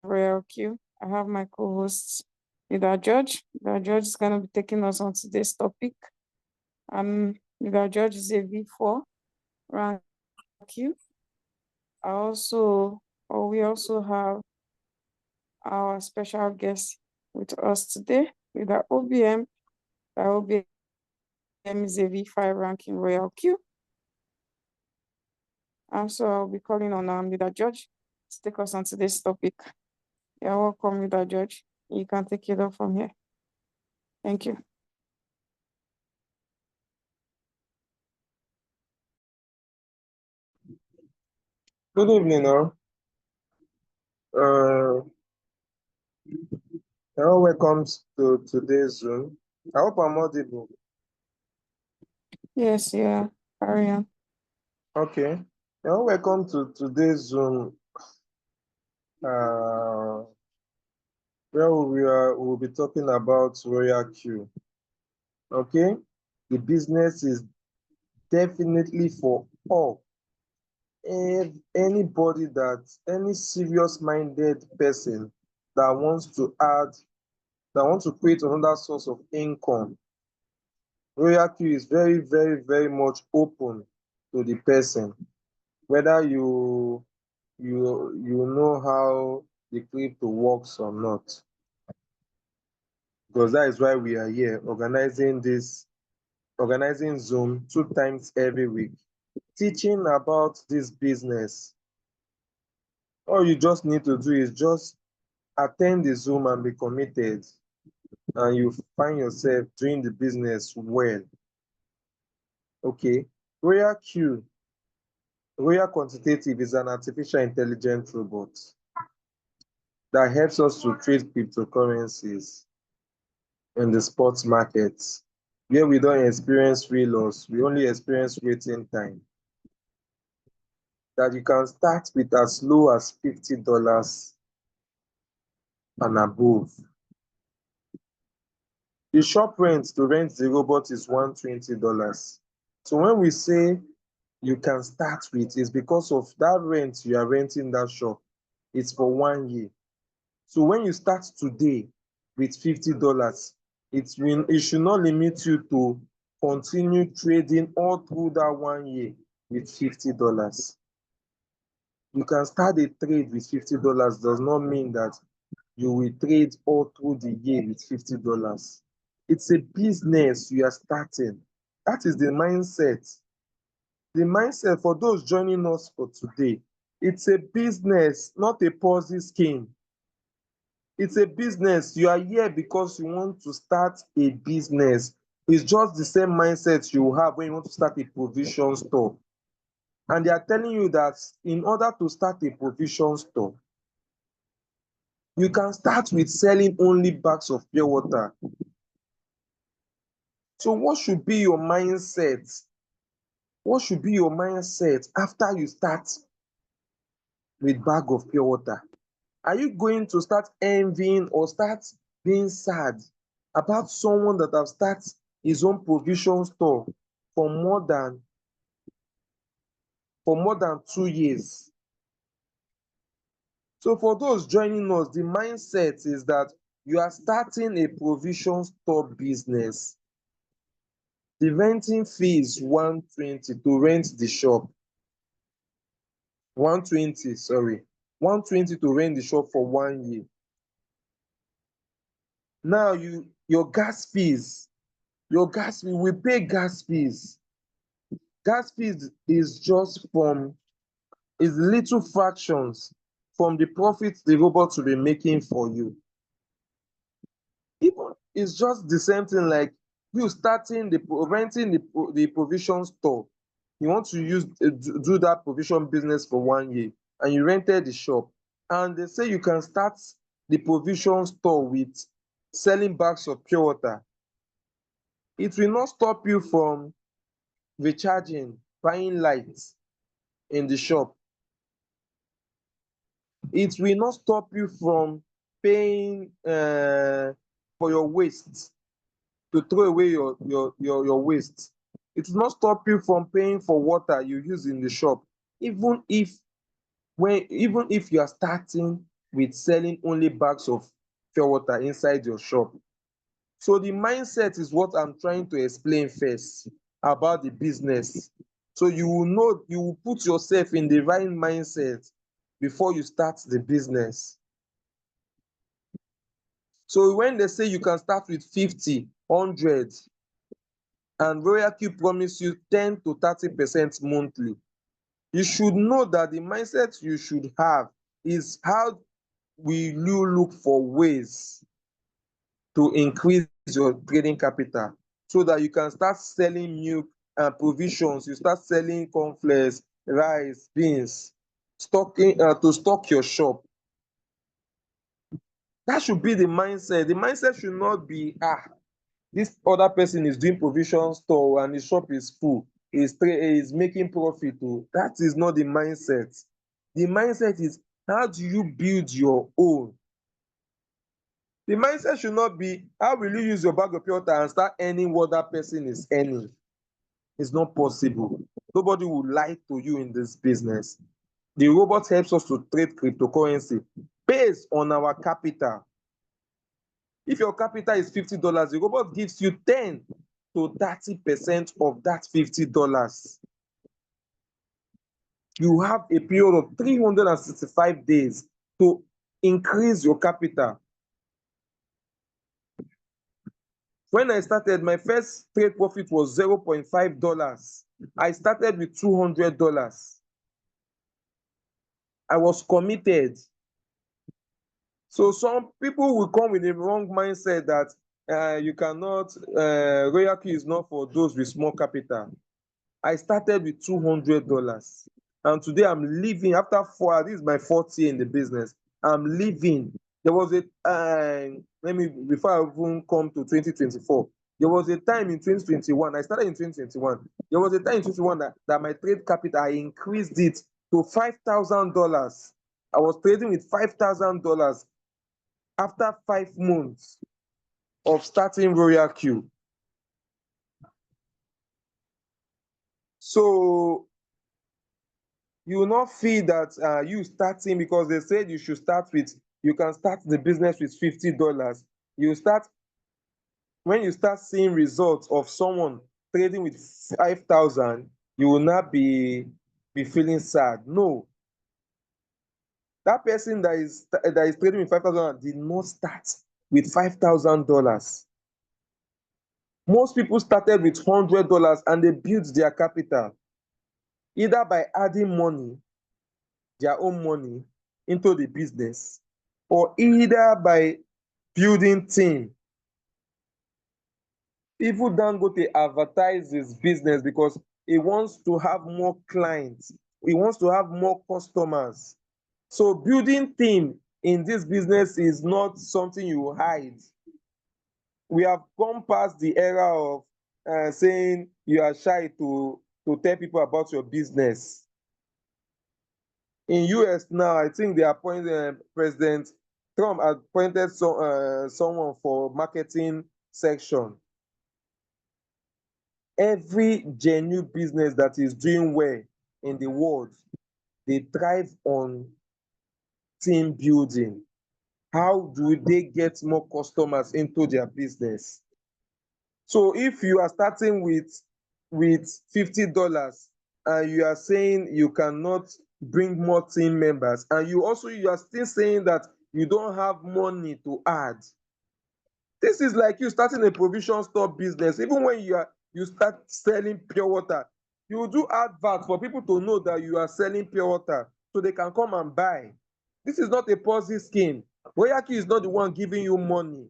Royal Q. I have my co-host, Leader George. Leader George is going to be taking us on today's topic. Leader George is a V4 rank Q. We also have our special guest with us today, Leader OBM. OBM is a V5 ranking Royal Q. So I'll be calling on Leader George to take us on today's topic. You're welcome, Leader George. You can take it up from here. Thank you. Good evening, all. Welcome to today's Zoom. I hope I'm audible. Yes, yeah, carry on. Okay. Welcome to today's Zoom. Where we'll be talking about Royal Q. Okay, the business is definitely for all. Anybody any serious-minded person that wants to create another source of income. Royal Q is very, very, very much open to the person, whether you know how the crypto works or not. Because that is why we are here organizing Zoom 2 times every week, teaching about this business. All you just need to do is just attend the Zoom and be committed, and you find yourself doing the business well. Okay, Royal Quantitative is an artificial intelligence robot that helps us to trade cryptocurrencies in the spot markets, where we don't experience real loss, we only experience waiting time. That you can start with as low as $50 and above. The shop rent to rent the robot is $120. So when we say you can start with, it's because of that rent you are renting that shop. It's for 1 year. So when you start today with $50, it should not limit you to continue trading all through that 1 year with $50. You can start a trade with $50 does not mean that you will trade all through the year with $50. It's a business you are starting. That is the mindset. The mindset for those joining us for today, it's a business, not a Ponzi scheme. It's a business. You are here because you want to start a business. It's just the same mindset you have when you want to start a provision store. And they are telling you that in order to start a provision store, you can start with selling only bags of pure water. So what should be your mindset? What should be your mindset after you start with bag of pure water? Are you going to start envying or start being sad about someone that has started his own provision store for more than 2 years? So for those joining us, the mindset is that you are starting a provision store business. The renting fee is $120 to rent the shop. $120 to rent the shop for 1 year. Now your gas fees, we pay gas fees. Gas fees is little fractions from the profits the robot will be making for you. Even it's just the same thing like you starting renting the provision store. You want to do that provision business for 1 year, and you rented the shop, and they say you can start the provision store with selling bags of pure water. It will not stop you from recharging, buying lights in the shop. It will not stop you from paying for your waste, to throw away your waste. It will not stop you from paying for water you use in the shop, even if you are starting with selling only bags of pure water inside your shop. So the mindset is what I'm trying to explain first about the business. So you will know, you will put yourself in the right mindset before you start the business. So when they say you can start with 50, 100, and Royal Q promise you 10 to 30% monthly, you should know that the mindset you should have is how will you look for ways to increase your trading capital so that you can start selling milk and provisions, you start selling cornflakes, rice, beans, stocking to stock your shop. That should be the mindset. The mindset should not be, this other person is doing provision store and his shop is full, is making profit. Oh. That is not the mindset. The mindset is, how do you build your own? The mindset should not be, how will you use your bag of pure water and start earning what that person is earning? It's not possible. Nobody will lie to you in this business. The robot helps us to trade cryptocurrency based on our capital. If your capital is $50, the robot gives you 10 to 30% of that $50. You have a period of 365 days to increase your capital. When I started, my first trade profit was $0.5. I started with $200. I was committed. So some people will come with a wrong mindset that you cannot, Royal Key is not for those with small capital. I started with $200. And today I'm living, after this is my fourth year in the business, I'm living. There was a before I even come to 2024, there was a time in 2021, I started in 2021. There was a time in 2021 that my trade capital, I increased it to $5,000. I was trading with $5,000 after 5 months of starting Royal Q. So you will not feel that you starting, because they said you should start with, you can start the business with $50. You start, when you start seeing results of someone trading with 5,000, you will not be feeling sad. No, that person that is trading with 5,000 did not start with $5,000. Most people started with $100 and they built their capital either by adding money, their own money, into the business, or either by building team. Even Dangote advertises business because he wants to have more clients, he wants to have more customers. So building team in this business is not something you hide. We have gone past the era of saying you are shy to tell people about your business. In US now, I think they appointed President Trump appointed someone for marketing section. Every genuine business that is doing well in the world, they thrive on team building. How do they get more customers into their business? So if you are starting with $50 and you are saying you cannot bring more team members, and you are still saying that you don't have money to add, this is like you starting a provision store business. Even when you start selling pure water, you do advert for people to know that you are selling pure water so they can come and buy. This is not a Ponzi scheme. Royalty is not the one giving you money.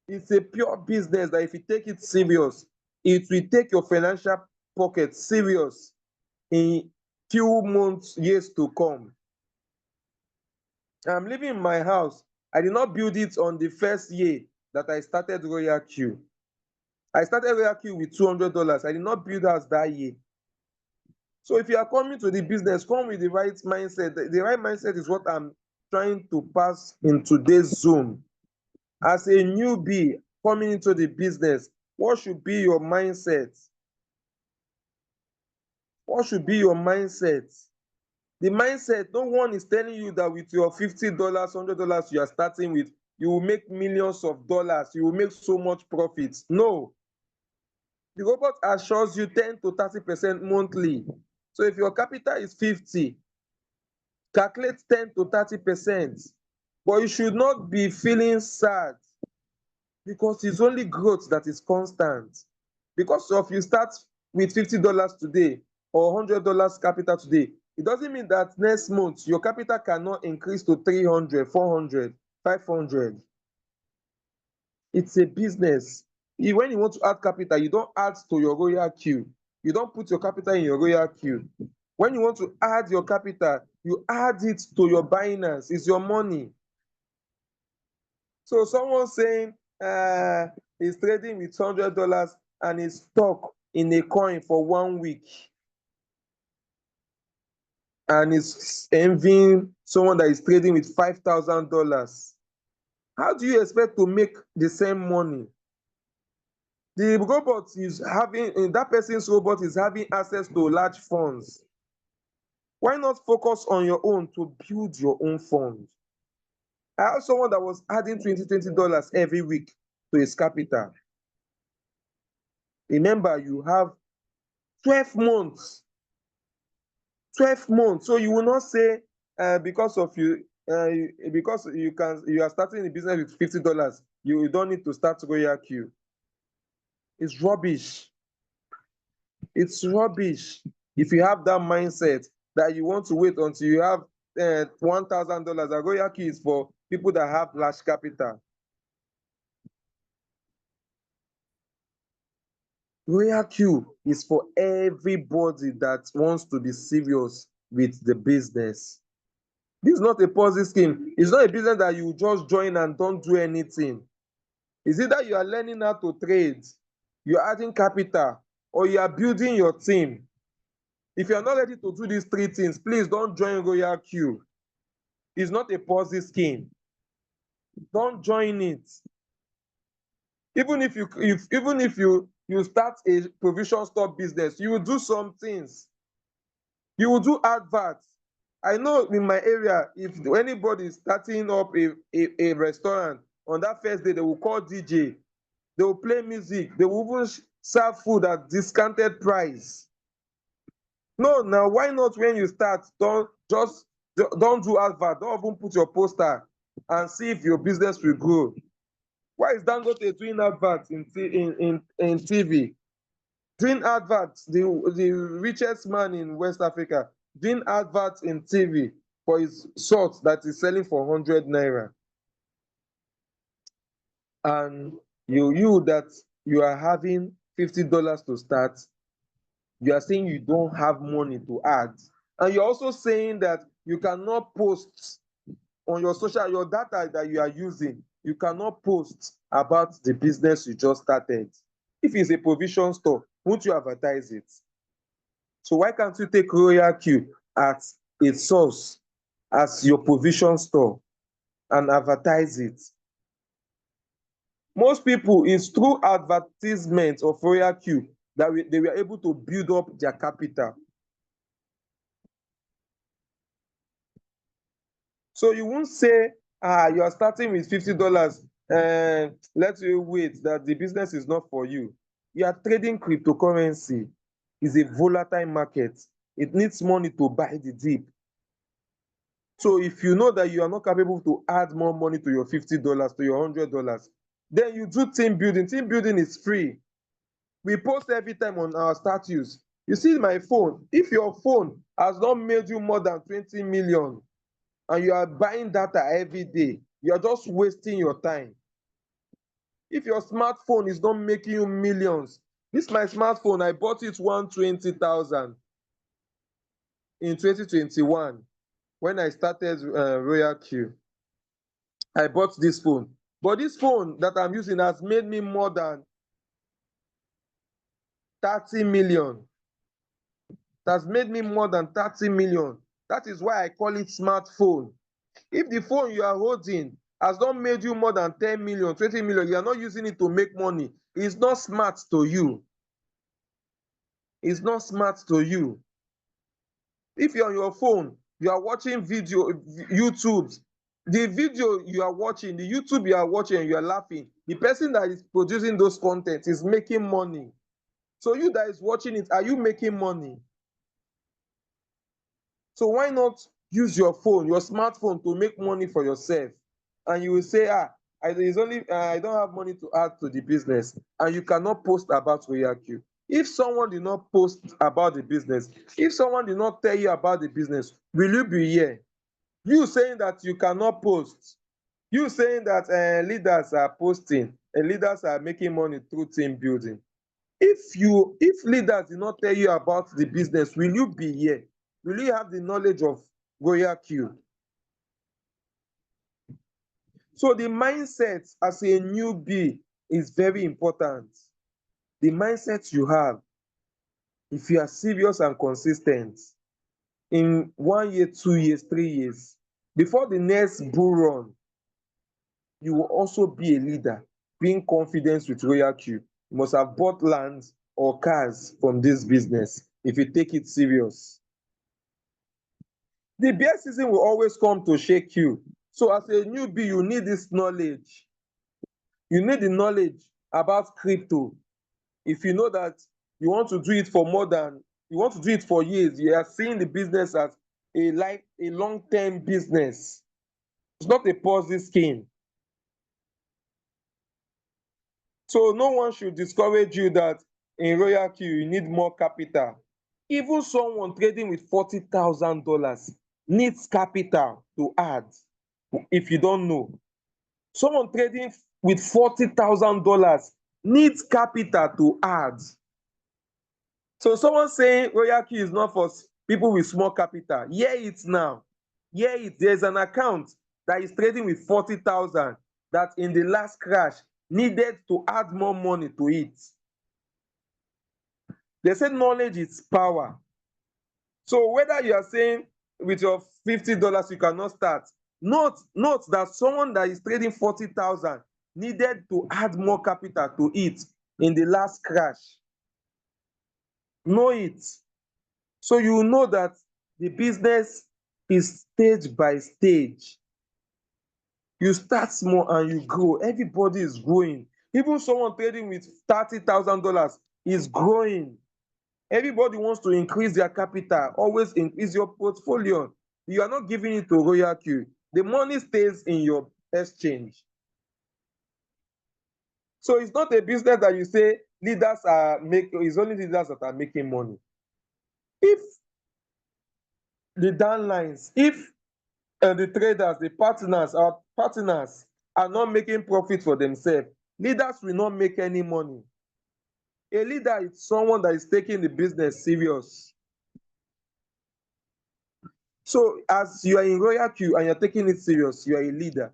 It's a pure business that if you take it serious, it will take your financial pocket serious in few months, years to come. I'm living in my house. I did not build it on the first year that I started Royal Q. I started Royal Q with $200. I did not build house that year. So if you are coming to the business, come with the right mindset. The right mindset is what I'm trying to pass in today's Zoom. As a newbie coming into the business, what should be your mindset? What should be your mindset? The mindset, no one is telling you that with your $50, $100 you are starting with, you will make millions of dollars, you will make so much profit. No. The robot assures you 10 to 30% monthly. So if your capital is 50, calculate 10 to 30%. But you should not be feeling sad because it's only growth that is constant. Because if you start with $50 today or $100 capital today, it doesn't mean that next month your capital cannot increase to 300, 400, 500. It's a business. When you want to add capital, you don't add to your royal queue. You don't put your capital in your royal queue. When you want to add your capital, you add it to your Binance. It's your money. So someone saying he's trading with $100 and is stuck in a coin for 1 week and is envying someone that is trading with $5,000. How do you expect to make the same money? The robot is having, that person's robot is having access to large funds. Why not focus on your own to build your own fund? I have someone that was adding $20 every week to his capital. Remember, you have 12 months. 12 months. So you will not say because you are starting a business with $50, you don't need to start royal queue. It's rubbish. It's rubbish. If you have that mindset that you want to wait until you have $1,000, a royal queue is for people that have large capital. Royal queue is for everybody that wants to be serious with the business. This is not a Ponzi scheme. It's not a business that you just join and don't do anything. It's either you are learning how to trade, you're adding capital, or you are building your team. If you are not ready to do these three things, please don't join Royal Q. It's not a Ponzi scheme. Don't join it. Even if you start a provision store business, you will do some things. You will do adverts. I know in my area, if anybody is starting up a restaurant, on that first day, they will call DJ. They will play music. They will even serve food at discounted price. No, now why not when you start, don't do advert, don't even put your poster and see if your business will grow. Why is Dangote doing adverts in TV? Doing adverts, the richest man in West Africa, doing adverts in TV for his salt that is selling for 100 naira. And that you are having $50 to start, you are saying you don't have money to add. And you're also saying that you cannot post on your data that you are using, you cannot post about the business you just started. If it's a provision store, won't you advertise it? So why can't you take Royal Q at its source as your provision store and advertise it? Most people, it's through advertisement of Royal Q that they were able to build up their capital. So you won't say, you are starting with $50, let you wait, that the business is not for you. You are trading cryptocurrency. It's a volatile market. It needs money to buy the dip. So if you know that you are not capable to add more money to your $50, to your $100, then you do team building. Team building is free. We post every time on our status. You see my phone. If your phone has not made you more than 20 million and you are buying data every day, you are just wasting your time. If your smartphone is not making you millions, this my smartphone, I bought it 120,000 in 2021 when I started Royal Q. I bought this phone. But this phone that I'm using has made me more than 30 million. It has made me more than 30 million. That is why I call it smartphone. If the phone you are holding has not made you more than 10 million, 20 million, you are not using it to make money, it's not smart to you. It's not smart to you. If you're on your phone You are watching video, YouTube. The video you are watching, the YouTube you are watching, and you are laughing. The person that is producing those content is making money. So you that is watching it, are you making money? So why not use your phone, your smartphone, to make money for yourself? And you will say, I don't have money to add to the business, and you cannot post about Royal Q. If someone did not post about the business, if someone did not tell you about the business, will you be here? You saying that you cannot post, you saying that leaders are posting and leaders are making money through team building. If leaders did not tell you about the business, will you be here? Will you have the knowledge of Royal Q? So the mindset as a newbie is very important. The mindset you have, if you are serious and consistent, in 1 year, 2 years, 3 years, before the next bull run, you will also be a leader, being confident with Royal Q. You must have bought land or cars from this business if you take it serious. The bear season will always come to shake you. So as a newbie, you need this knowledge. You need the knowledge about crypto. If you know that you want to do it for you want to do it for years, you are seeing the business as a long-term business. It's not a Ponzi scheme. So no one should discourage you that in Royal Q you need more capital. Even someone trading with $40,000 needs capital to add. If you don't know, someone trading with $40,000 needs capital to add. So someone saying Royal Q is not for people with small capital, hear it now. Hear it. There's an account that is trading with 40,000 that in the last crash needed to add more money to it. They said knowledge is power. So whether you are saying with your $50 you cannot start, note that someone that is trading 40,000 needed to add more capital to it in the last crash. Know it. So you know that the business is stage by stage. You start small and you grow. Everybody is growing. Even someone trading with $30,000 is growing. Everybody wants to increase their capital, always increase your portfolio. You are not giving it to Royal Q. The money stays in your exchange. So it's not a business that you say it's only leaders that are making money. If the downlines, if the traders, the our partners are not making profit for themselves, leaders will not make any money. A leader is someone that is taking the business serious. So as you are in Royal Q and you're taking it serious, you are a leader.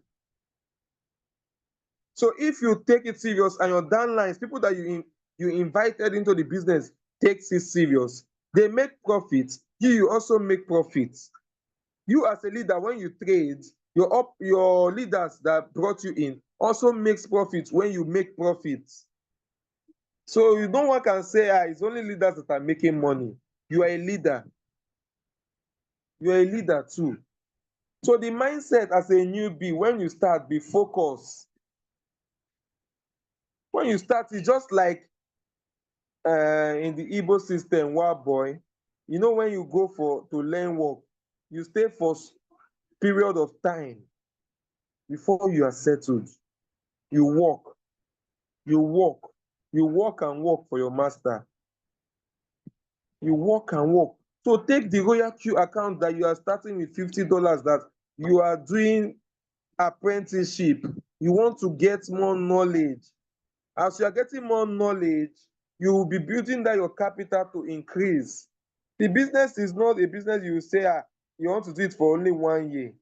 So if you take it serious and your downlines, people that you invited into the business takes it serious, they make profits, you also make profits. You as a leader, when you trade, your leaders that brought you in also makes profits when you make profits. So no one can say, it's only leaders that are making money. You are a leader. You are a leader too. So the mindset as a newbie, when you start, be focused. When you start, it's just like in the Igbo system, wild boy. You know, when you go to learn work, you stay for period of time before you are settled. You work, you work, you work and work for your master. You work and work. So take the Royal Q account that you are starting with $50 that you are doing apprenticeship. You want to get more knowledge. As you are getting more knowledge, you will be building that your capital to increase. The business is not a business you say you want to do it for only 1 year.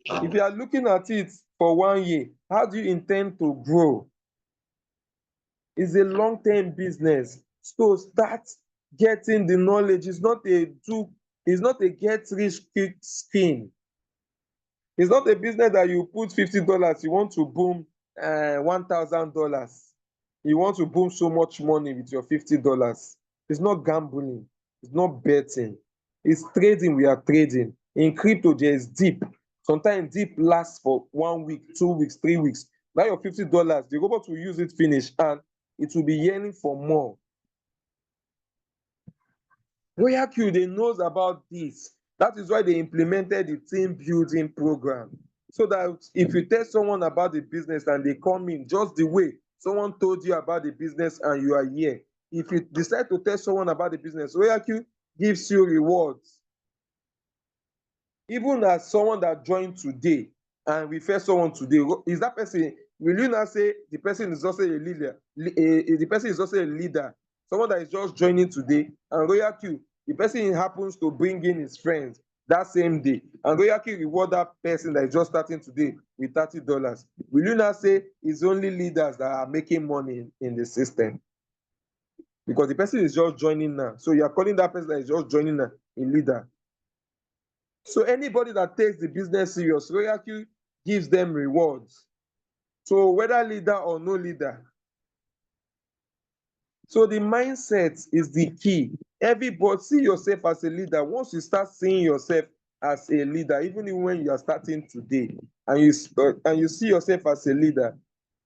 If you are looking at it for 1 year, how do you intend to grow? It's a long-term business. So start getting the knowledge. It's not a get rich quick scheme. It's not a business that you put $50, you want to boom $1,000. You want to boom so much money with your $50. It's not gambling. It's not betting. It's trading we are trading. In crypto, there is dip. Sometimes dip lasts for 1 week, 2 weeks, 3 weeks. Now your $50, the robot will use it finish and it will be yearning for more. Royal Q, they knows about this. That is why they implemented the team building program. So that if you tell someone about the business and they come in just the way someone told you about the business and you are here, if you decide to tell someone about the business, Royal Q gives you rewards. Even as someone that joined today and refer someone today, is that person, will you not say the person is also a leader? The person is also a leader. Someone that is just joining today, and Royal Q, the person happens to bring in his friends that same day, and Royal Q reward that person that is just starting today with $30. Will you not say it's only leaders that are making money in the system? Because the person is just joining now. So you are calling that person that is just joining now a leader. So anybody that takes the business serious, Royal Q gives them rewards. So whether leader or no leader. So the mindset is the key. Everybody see yourself as a leader. Once you start seeing yourself as a leader, even when you are starting today, and you see yourself as a leader,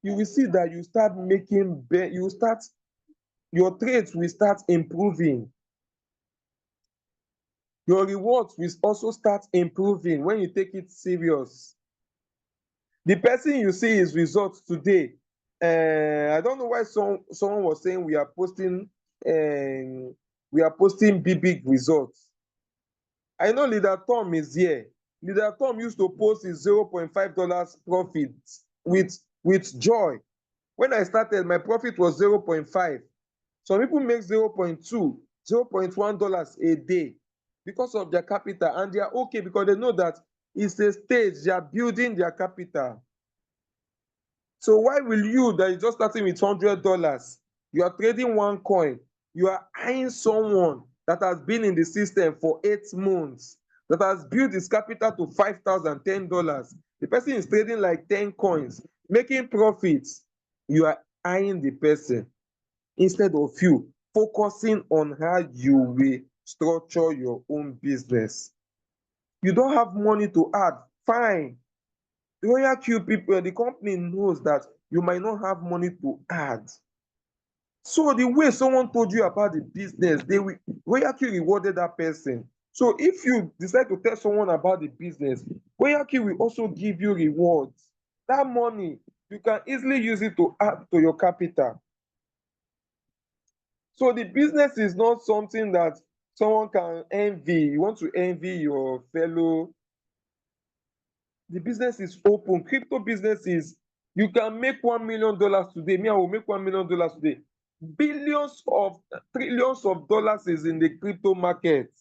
you will see that you start making your trades will start improving. Your rewards will also start improving when you take it serious. The person you see his results today, I don't know why someone was saying we are posting big results. I know Leader Tom is here. Leader Tom used to post his $0.5 profit with joy. When I started, my profit was 0.5. Some people make 0.2, $0.1 a day because of their capital, and they are okay because they know that it's a stage, they are building their capital. So why will you that is just starting with $100, you are trading one coin, you are eyeing someone that has been in the system for 8 months, that has built his capital to $5,000, $10. The person is trading like 10 coins, making profits. You are eyeing the person instead of you focusing on how you will structure your own business. You don't have money to add, fine. The Royal Q people, the company knows that you might not have money to add. So the way someone told you about the business, Royal Q rewarded that person. So if you decide to tell someone about the business, Royal Q will also give you rewards. That money, you can easily use it to add to your capital. So the business is not something that someone can envy. You want to envy your fellow. The business is open. Crypto business is, you can make $1 million today. Me, I will make $1 million today. Billions of trillions of dollars is in the crypto market.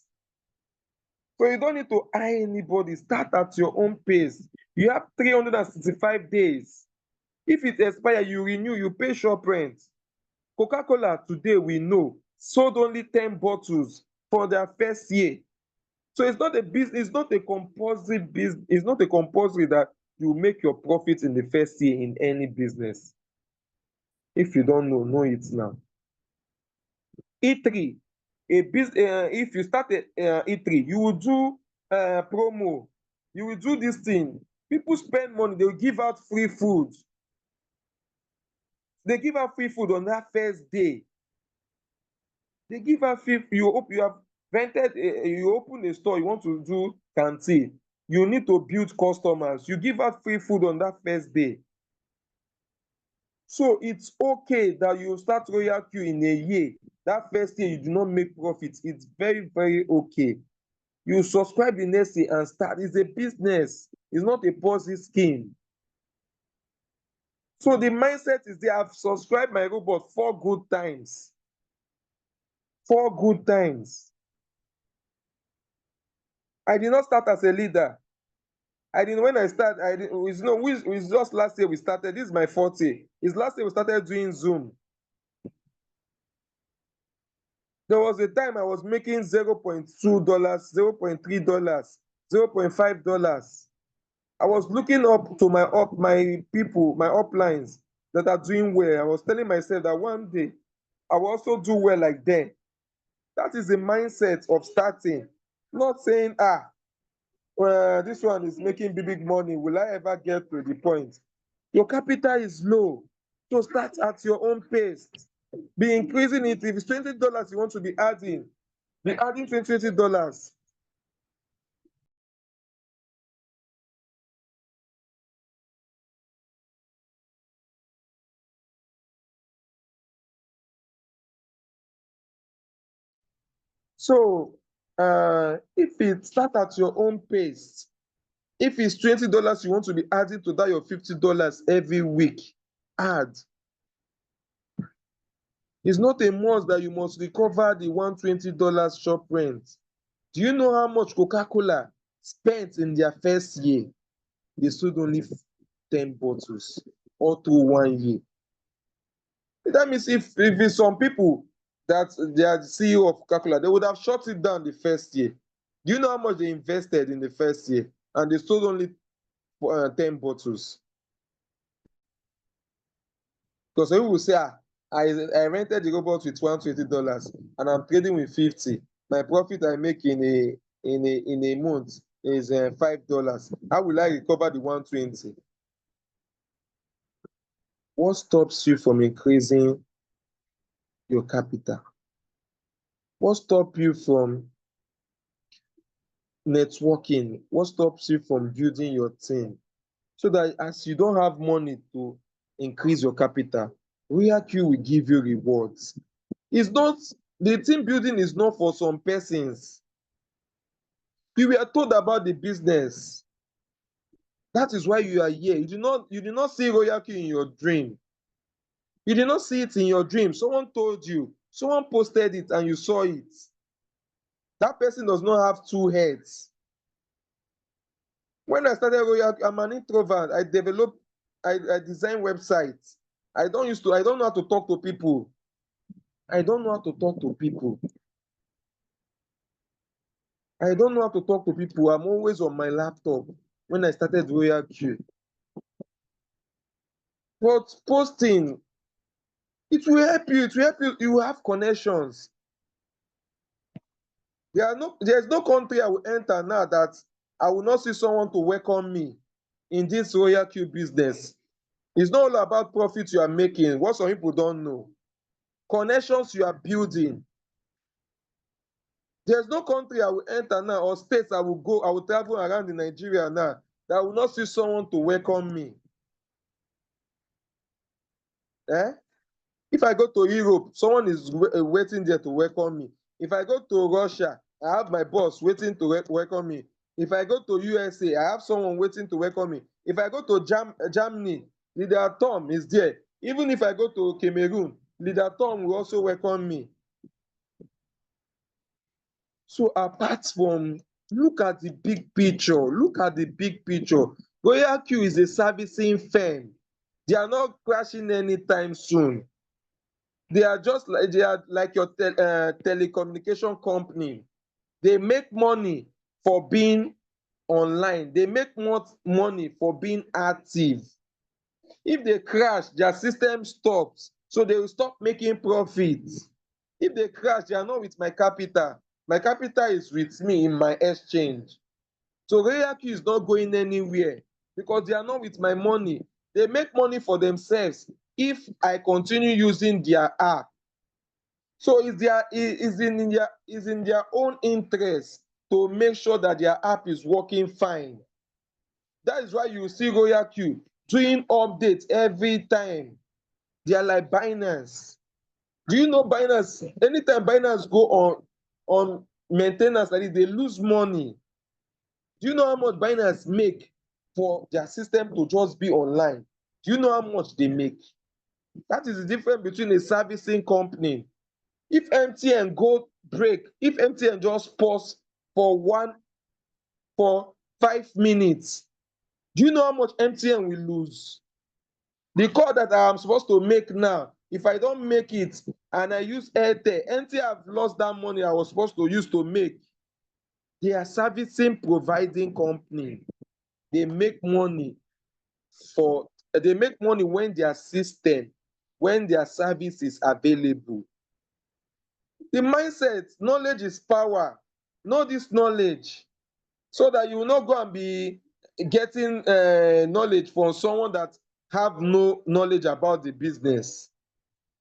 So you don't need to eye anybody. Start at your own pace. You have 365 days. If it expires, you renew, you pay shop rent. Coca-Cola today, we know, sold only 10 bottles for their first year. So it's not a business, it's not a compulsory business, it's not a compulsory that you make your profit in the first year in any business. If you don't know it now. E3, if you start a E3, you will do promo, you will do this thing. People spend money, they will give out free food. They give out free food on that first day. They give out free, you have rented, you open a store, you want to do canteen. You need to build customers. You give out free food on that first day. So it's okay that you start Royal Q in a year. That first year you do not make profits. It's very, very okay. You subscribe the next year and start. It's a business. It's not a Ponzi scheme. So the mindset is they have subscribed my robot 4 good times. 4 good times. I did not start as a leader. When I start, it's just last year we started. This is my 4th year. It's last year we started doing Zoom. There was a time I was making $0.2, $0.3, $0.5. I was looking up to my people, my uplines that are doing well. I was telling myself that one day I will also do well like them. That is the mindset of starting. Not saying, this one is making big money. Will I ever get to the point? Your capital is low. So start at your own pace. Be increasing it. If it's $20 you want to be adding $20. So if it start at your own pace, if it's $20 you want to be adding to that your $50 every week, add. It's not a must that you must recover the $120 shop rent. Do you know how much Coca-Cola spent in their first year? They sold only 10 bottles all through 1 year. That means if it's some people that they are the CEO of Coca-Cola, they would have shut it down the first year. Do you know how much they invested in the first year? And they sold only 10 bottles. Because some people will say, I rented the robot with $120 and I'm trading with 50. My profit I make in a month is $5. How will I recover the 120? What stops you from increasing your capital? What stops you from networking? What stops you from building your team? So that as you don't have money to increase your capital, Royal Q will give you rewards. It's not, the team building is not for some persons. You were told about the business. That is why you are here. You did not see Royal Q in your dream. You did not see it in your dream. Someone told you. Someone posted it and you saw it. That person does not have two heads. When I started Royal, I'm an introvert. I design websites. I don't know how to talk to people. I don't know how to talk to people. I don't know how to talk to people. I'm always on my laptop when I started Royal Q. But posting, it will help you. It will help you. You have connections. There's no country I will enter now that I will not see someone to welcome me in this Royal Q business. It's not all about profit you are making. What some people don't know. Connections you are building. There's no country I will enter now or states I will travel around in Nigeria now that I will not see someone to welcome me. Eh? If I go to Europe, someone is waiting there to welcome me. If I go to Russia, I have my boss waiting to welcome me. If I go to USA, I have someone waiting to welcome me. If I go to Germany, leader Tom is there. Even if I go to Cameroon, leader Tom will also welcome me. So apart from, look at the big picture. Look at the big picture. Royal Q is a servicing firm. They are not crashing anytime soon. They are like your telecommunication company. They make money for being online. They make more money for being active. If they crash, their system stops. So they will stop making profits. If they crash, they are not with my capital. My capital is with me in my exchange. So Royal Q is not going anywhere because they are not with my money. They make money for themselves if I continue using their app. So it's in their own interest to make sure that their app is working fine. That is why you see Royal Q doing updates every time. They are like Binance. Do you know Binance? Anytime Binance go on maintenance like this, they lose money. Do you know how much Binance make for their system to just be online? Do you know how much they make? That is the difference between a servicing company. If MTN go break, if MTN just pause for 5 minutes, do you know how much MTN will lose? The call that I am supposed to make now, if I don't make it and I use Airtel, MTN have lost that money I was supposed to use to make. They are servicing providing company. They make money when their system, when their service is available. The mindset, knowledge is power. Know this knowledge so that you will not go and be getting knowledge from someone that have no knowledge about the business.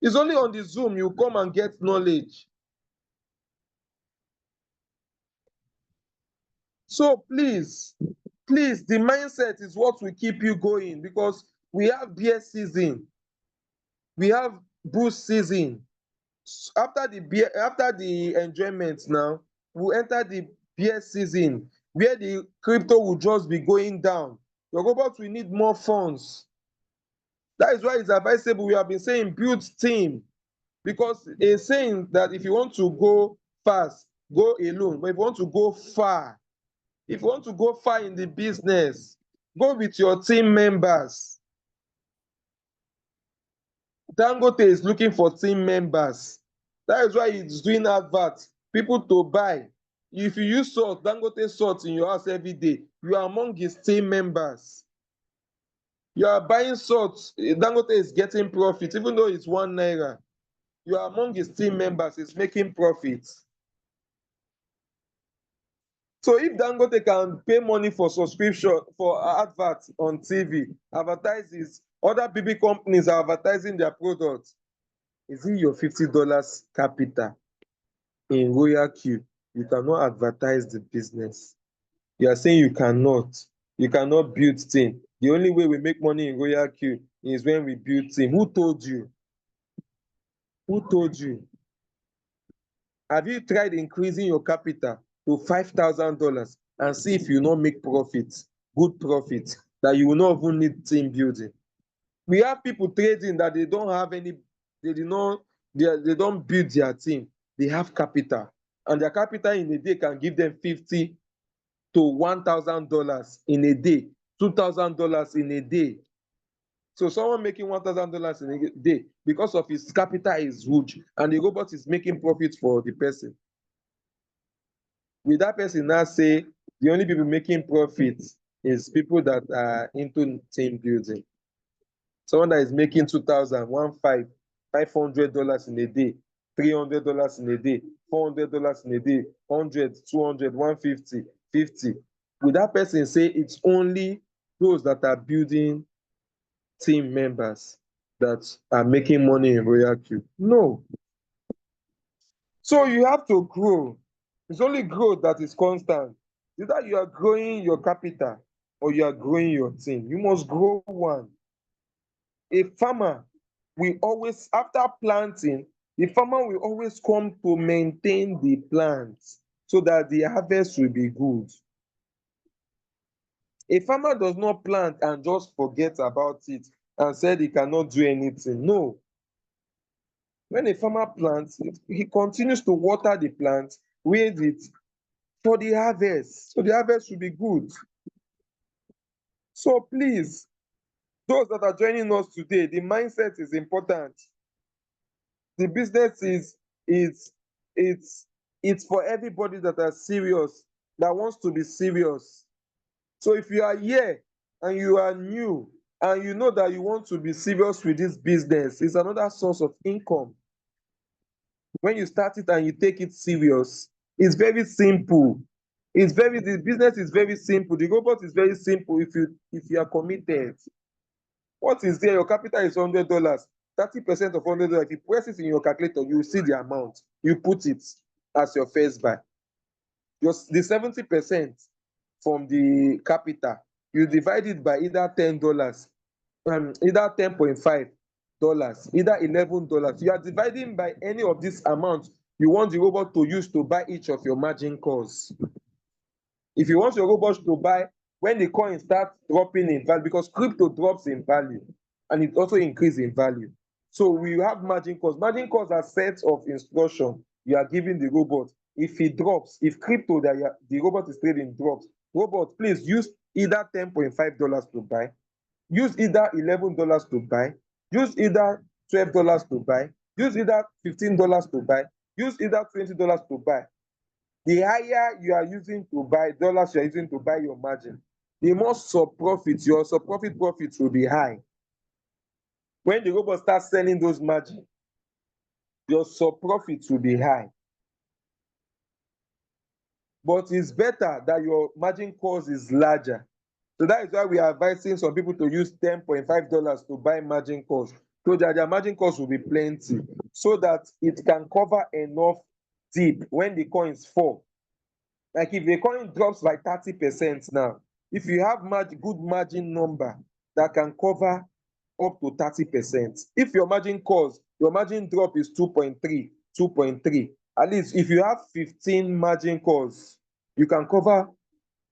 It's only on the Zoom you come and get knowledge. So please, the mindset is what will keep you going, because we have beer season, we have boost season. After the enjoyment now, we enter the beer season where the crypto will just be going down. Your robot will need more funds. That is why it's advisable. We have been saying build team, because a saying that if you want to go fast, go alone. But if you want to go far, if you want to go far in the business, go with your team members. Dangote is looking for team members. That is why he's doing advert, people to buy. If you use salt, Dangote salt in your house every day, you are among his team members. You are buying salt, Dangote is getting profit, even though it's 1 naira. You are among his team members, he's making profit. So if Dangote can pay money for subscription, for advert on TV, advertises, other BB companies are advertising their products, is it your $50 capital in Royal Q? You cannot advertise the business. You are saying you cannot. You cannot build team. The only way we make money in Royal Q is when we build team. Who told you? Who told you? Have you tried increasing your capital to $5,000 and see if you not make profit, good profit, that you will not even need team building? We have people trading that they don't have any, they did not, they don't build their team. They have capital, and their capital in a day can give them $50 to $1,000 in a day, $2,000 in a day. So someone making $1,000 in a day because of his capital is huge, and the robot is making profit for the person. Will that person now say the only people making profit is people that are into team building? Someone that is making 2,000, $500 in a day, $300 in a day, $400 in a day, 100, 200, 150, 50. Will that person say it's only those that are building team members that are making money in Royal Q? No. So you have to grow. It's only growth that is constant. Either you are growing your capital or you are growing your team. You must grow one. A farmer will always, after planting, the farmer will always come to maintain the plants so that the harvest will be good. A farmer does not plant and just forget about it and said he cannot do anything. No. When a farmer plants, he continues to water the plant, raise it for the harvest. So the harvest will be good. So please, those that are joining us today, the mindset is important. The business it's for everybody that are serious, that wants to be serious. So if you are here and you are new and you know that you want to be serious with this business, it's another source of income. When you start it and you take it serious, it's very simple. The business is very simple. The robot is very simple if you are committed. What is there? Your capital is $100. 30% of $100. If you press it in your calculator, you will see the amount. You put it as your first buy. The 70% from the capital, you divide it by either $10, either $10.5, either $11. You are dividing by any of these amounts you want the robot to use to buy each of your margin calls. If you want your robot to buy when the coin starts dropping in value, because crypto drops in value and it also increases in value. So we have margin calls. Margin calls are sets of instruction you are giving the robot. If it drops, if crypto that the robot is trading drops, robot, please use either $10.5 to buy, use either $11 to buy, use either $12 to buy, use either $15 to buy, use either $20 to buy. The higher you are using to buy, dollars you are using to buy your margin, the more sub profits, your sub profits will be high. When the robot starts selling those margin, your sub profits will be high. but it's better that your margin calls is larger. So that is why we are advising some people to use $10.5 to buy margin calls, so that their margin calls will be plenty, so that it can cover enough dip when the coins fall. Like if the coin drops by 30% now, if you have good margin number that can cover up to 30%. If your margin calls, your margin drop is 2.3, 2.3. At least if you have 15 margin calls, you can cover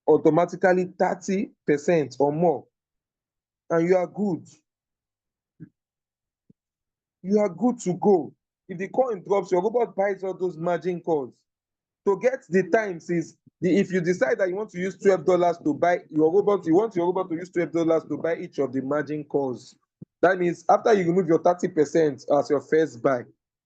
automatically 30% or more, and you are good. You are good to go. If the coin drops, your robot buys all those margin calls. To get the times is if you decide that you want to use $12 to buy your robot, you want your robot to use $12 to buy each of the margin calls. That means after you remove your 30% as your first buy,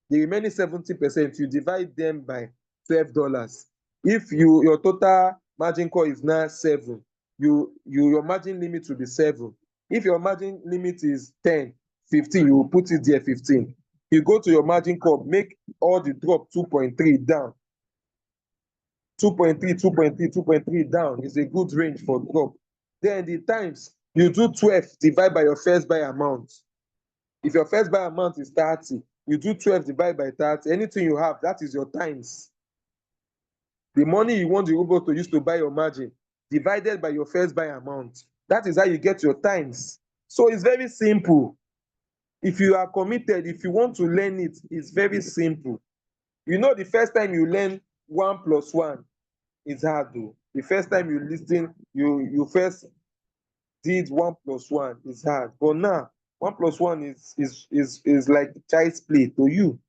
the remaining 70% you divide them by $12. If your total margin call is now 7, your margin limit will be 7. If your margin limit is 10, 15, you will put it there 15. You go to your margin call, make all the drop 2.3 down. 2.3, 2.3, 2.3 down is a good range for drop. Then the times, you do 12 divide by your first buy amount. If your first buy amount is 30, you do 12 divide by 30. Anything you have, that is your times. The money you want the robot to use to buy your margin divided by your first buy amount. That is how you get your times. So it's very simple. If you are committed, if you want to learn it, it's very simple. You know, the first time you learn 1 plus 1, it's hard though. The first time you listen, you first did 1 plus 1, it's hard. But now 1 plus 1 is like child's play to you.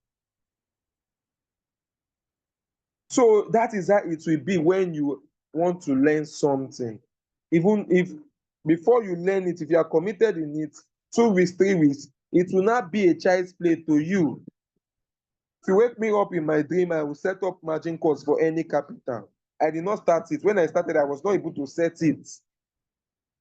So that is how it will be when you want to learn something. Even if before you learn it, if you are committed in it, 2 weeks, 3 weeks, it will not be a child's play to you. If you wake me up in my dream, I will set up margin calls for any capital. I did not start it. When I started, I was not able to set it.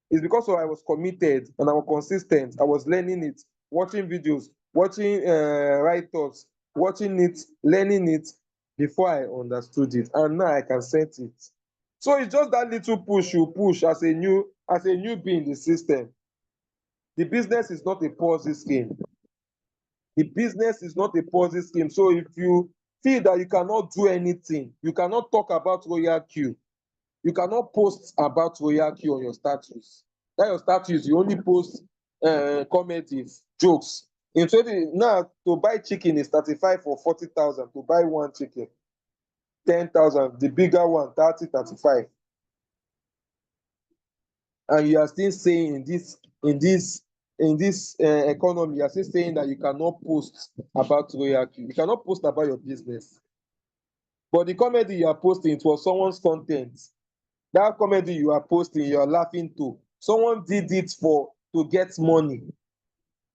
It's because I was committed and I was consistent. I was learning it, watching videos, watching write-ups, watching it, learning it before I understood it. And now I can set it. So it's just that little push you push as a newbie in the system. The business is not a Ponzi scheme. The business is not a Ponzi scheme. So if you feel that you cannot do anything, you cannot talk about Royal Q, you cannot post about Royal Q on your status. That your status, you only post comedies, jokes. In 20 now, to buy chicken is 35 or 40,000. To buy one chicken, 10,000. The bigger one, 30, 35. And you are still saying in this economy, you are still saying that you cannot post about Royal Q. You cannot post about your business. But the comedy you are posting, it was someone's content. That comedy you are posting, you are laughing to. Someone did it to get money.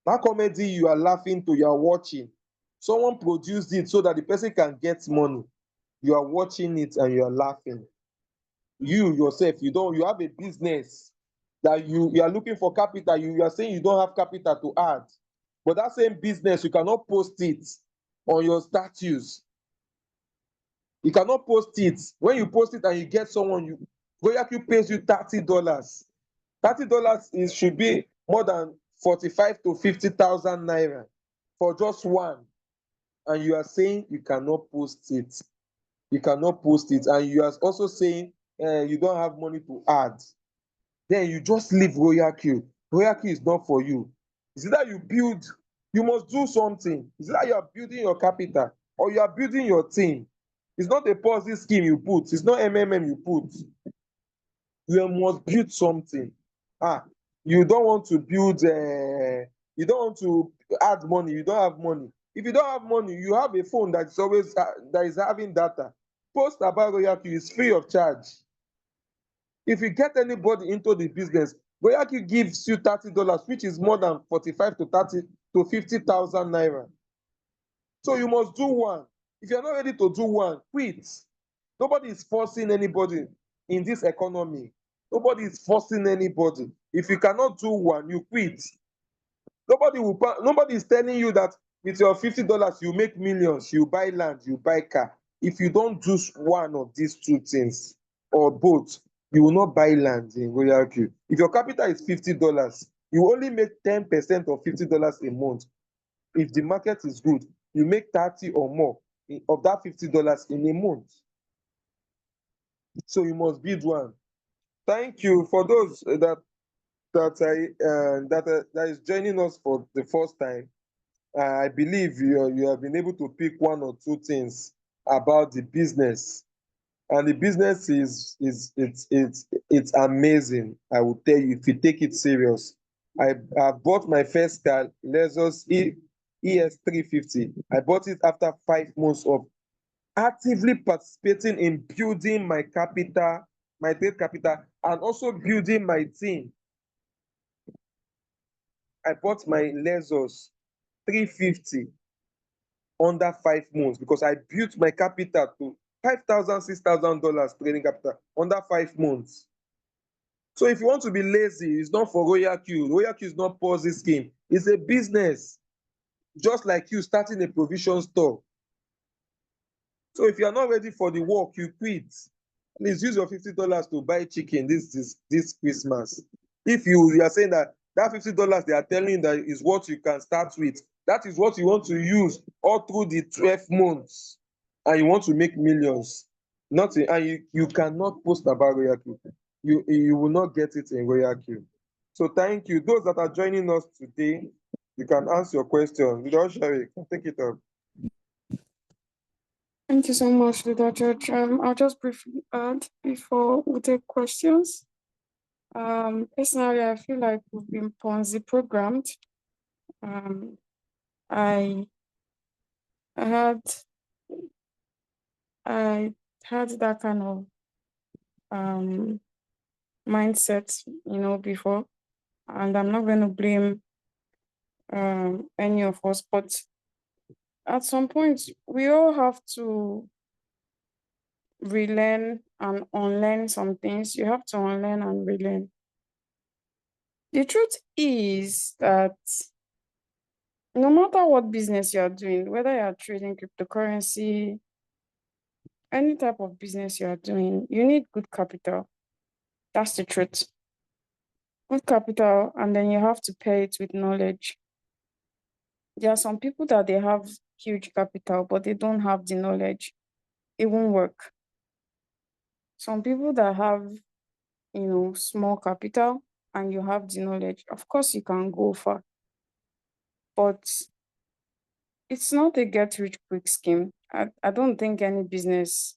That comedy you are laughing to, you are watching. Someone produced it so that the person can get money. You are watching it and you are laughing. You yourself, you have a business that you are looking for capital. You are saying you don't have capital to add. But that same business, you cannot post it on your status. You cannot post it. When you post it and you get someone, Royal Q pays you $30. $30 should be more than 45 to 50,000 naira for just one. And you are saying you cannot post it. You cannot post it. And you are also saying you don't have money to add. Then you just leave Royal Q. Royal Q is not for you. Is it that you must do something. Is it that you are building your capital or you are building your team? It's not a Ponzi scheme you put. It's not MMM you put. You must build something. You don't want to build, you don't want to add money, you don't have money. If you don't have money, you have a phone that is having data. Post about Royal Q is free of charge. If you get anybody into the business, Royal Q gives you $30, which is more than 45 to 30 to 50,000 naira. So you must do one. If you're not ready to do one, quit. Nobody is forcing anybody in this economy. Nobody is forcing anybody. If you cannot do one, you quit. Nobody is telling you that with your $50, you make millions, you buy land, you buy car. if you don't do one of these two things or both, you will not buy land in Royal Q. If your capital is $50, you only make 10% of $50 a month. If the market is good, you make 30 or more of that $50 in a month. So you must build one. Thank you for those that is joining us for the first time. I believe you have been able to pick one or two things about the business, and the business it's amazing. I will tell you, if you take it serious. I bought my first car, Lexus ES 350. I bought it after 5 months of actively participating in building my capital, my trade capital, and also building my team. I bought my Lexus 350 under 5 months because I built my capital to $5,000, $6,000 trading capital under 5 months. So if you want to be lazy, it's not for Royal Q. Royal Q is not Ponzi scheme. It's a business, just like you starting a provision store. So if you are not ready for the work, you quit. Please use your $50 to buy chicken this Christmas. If you are saying that $50 they are telling you that is what you can start with, that is what you want to use all through the 12 months, and you want to make millions. Nothing, and you cannot post about Royal Q. You will not get it in Royal Q. So thank you. Those that are joining us today, you can answer your question. Without sharing, take it up. Thank you so much, Leader George. I'll just briefly add before we take questions. Personally, I feel like we've been Ponzi programmed. I had that kind of mindset, before, and I'm not going to blame any of us, but at some point we all have to relearn and unlearn some things. You have to unlearn and relearn. The truth is that no matter what business you're doing, whether you're trading cryptocurrency, any type of business you're doing, you need good capital. That's the truth. Good capital, and then you have to pair it with knowledge. There are some people that they have huge capital, but they don't have the knowledge. It won't work. Some people that have, small capital and you have the knowledge, of course you can go far. But it's not a get-rich-quick scheme. I don't think any business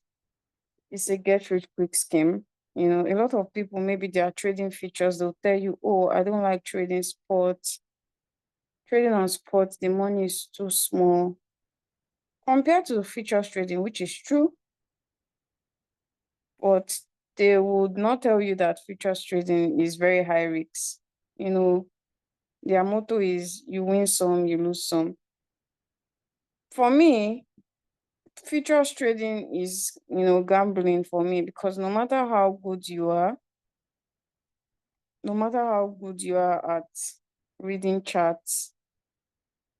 is a get-rich-quick scheme. A lot of people, maybe they are trading features, they'll tell you, oh, I don't like trading sports. Trading on sports, the money is too small. Compared to futures trading, which is true, but they would not tell you that futures trading is very high risk. Their motto is you win some, you lose some. For me, futures trading is, gambling for me, because no matter how good you are at reading charts,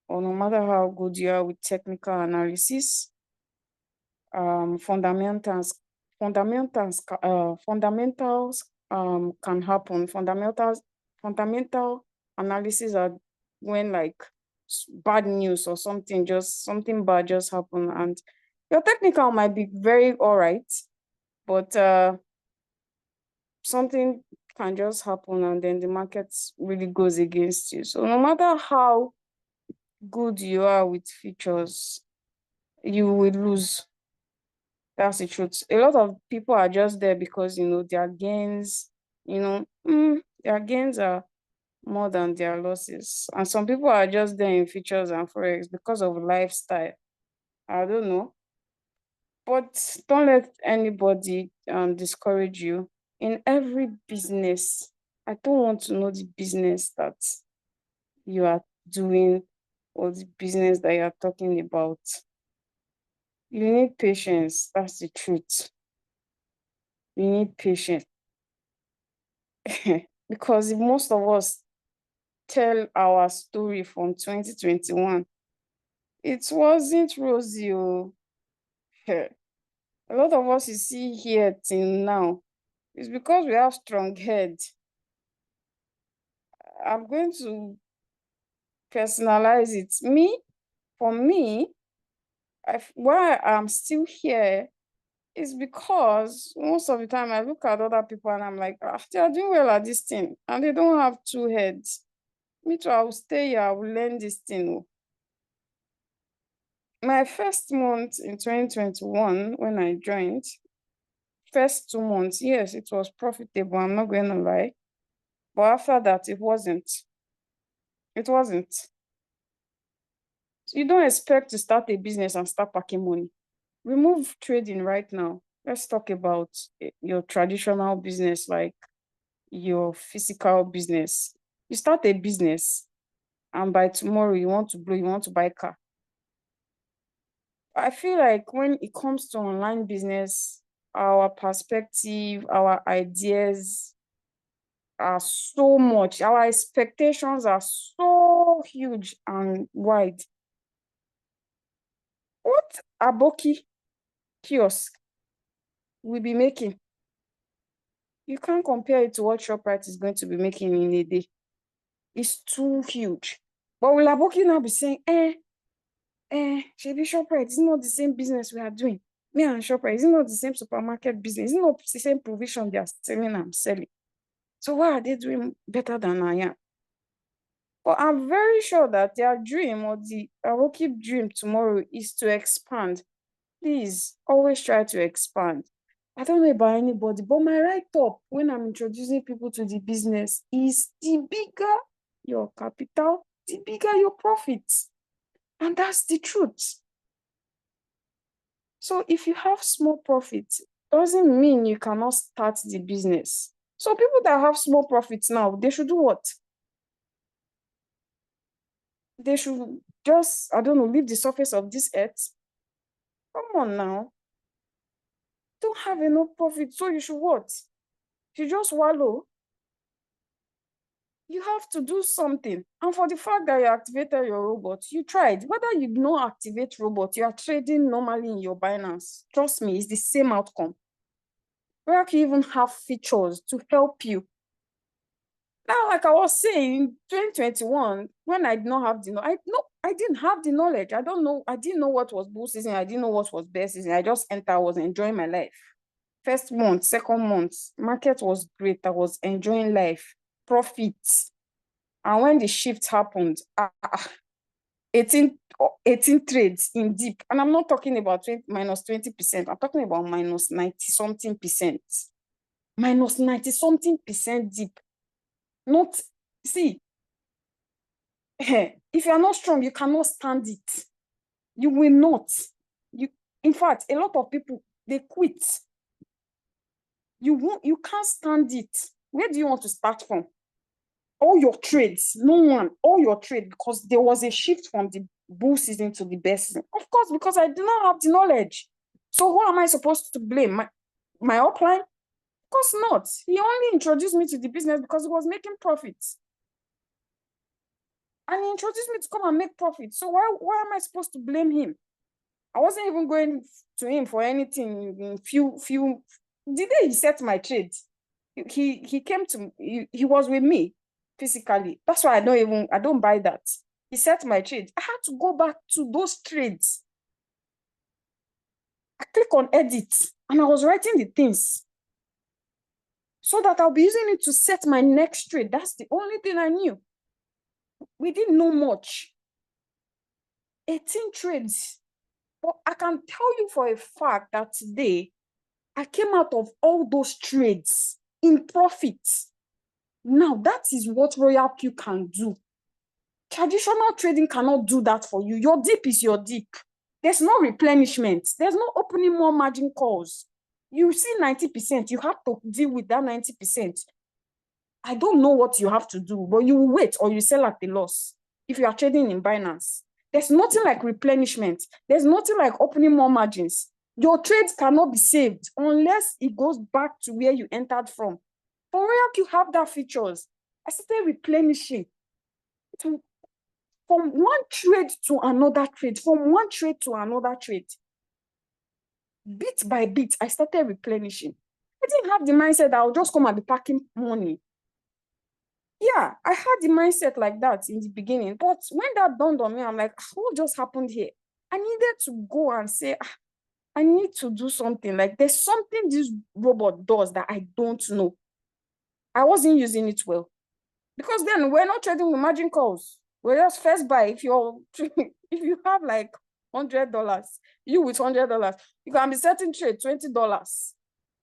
or no matter how good you are with technical analysis, fundamentals can happen. Fundamental analysis are when like bad news or something bad just happened, and your technical might be very all right, but something can just happen and then the market really goes against you. So no matter how good you are with features, you will lose. That's the truth. A lot of people are just there because their gains, their gains are more than their losses. And some people are just there in features and forex because of lifestyle. I don't know. But don't let anybody discourage you. In every business, I don't want to know the business that you are doing or the business that you are talking about. You need patience. That's the truth. You need patience. Because if most of us tell our story from 2021, it wasn't rosy. A lot of us you see here till now is because we have strong head. I'm going to personalize it. For me, why I'm still here is because most of the time I look at other people and I'm like, they are doing well at this thing and they don't have two heads. Me too, I will stay here, I will learn this thing. Oh. My first month in 2021, when I joined, first 2 months, yes, it was profitable, I'm not going to lie. But after that, it wasn't. It wasn't. You don't expect to start a business and start packing money. Remove trading right now. Let's talk about your traditional business, like your physical business. You start a business and by tomorrow you want to blow, you want to buy a car. I feel like when it comes to online business, our perspective, our ideas are so much, our expectations are so huge and wide. What Aboki kiosk will be making, you can't compare it to what ShopRite is going to be making in a day. It's too huge. But will Aboki now be saying, Shebi ShopRite is not the same business we are doing. Me and ShopRite is not the same supermarket business. It's not the same provision they are selling and I'm selling. So why are they doing better than I am? But I'm very sure that their dream or the Aboki dream tomorrow is to expand. Please always try to expand. I don't know about anybody, but my right up when I'm introducing people to the business is the bigger your capital, the bigger your profits. And that's the truth. So if you have small profits, doesn't mean you cannot start the business. So people that have small profits now, they should do what? They should just, I don't know, leave the surface of this earth. Come on now. Don't have enough profit, so you should what? You just wallow. You have to do something. And for the fact that you activated your robot, you tried. Whether you don't activate robot, you are trading normally in your Binance. Trust me, it's the same outcome. Where can you even have features to help you? Now, like I was saying, in 2021, when I did not have I didn't have the knowledge. I didn't know what was bull season. I didn't know what was bear season. I just entered, I was enjoying my life. First month, second month, market was great. I was enjoying life, profits. And when the shift happened, 18, 18 trades in deep. And I'm not talking about minus 20%. I'm talking about minus 90 something percent. Minus 90 something percent deep. Not, see, if you are not strong, you cannot stand it. You will not. In fact, a lot of people, they quit. You can't stand it. Where do you want to start from? All your trades, all your trade, because there was a shift from the bull season to the bear season. Of course, because I did not have the knowledge. So who am I supposed to blame? My upline? Of course not. He only introduced me to the business because he was making profits. And he introduced me to come and make profits. So why am I supposed to blame him? I wasn't even going to him for anything in few the day he set my trade. He came to he was with me physically. That's why I don't buy that. He set my trade. I had to go back to those trades. I click on edit and I was writing the things so that I'll be using it to set my next trade. That's the only thing I knew. We didn't know much. 18 trades. But I can tell you for a fact that today I came out of all those trades in profit. Now, that is what Royal Q can do. Traditional trading cannot do that for you. Your dip is your dip. There's no replenishment. There's no opening more margin calls. You see 90%, you have to deal with that 90%. I don't know what you have to do, but you will wait or you sell at a loss if you are trading in Binance. There's nothing like replenishment. There's nothing like opening more margins. Your trades cannot be saved unless it goes back to where you entered from. For Royal Q have that features. I started replenishing from one trade to another trade, from one trade to another trade. bit by bit, I started replenishing. I didn't have the mindset that I'll just come and be packing money. Yeah, I had the mindset like that in the beginning. But when that dawned on me, I'm like, what just happened here? I needed to go and say, I need to do something. Like, there's something this robot does that I don't know. I wasn't using it well. Because then we're not trading with margin calls. We're just first buy. If you have like $100, you with $100, you can be setting trade $20.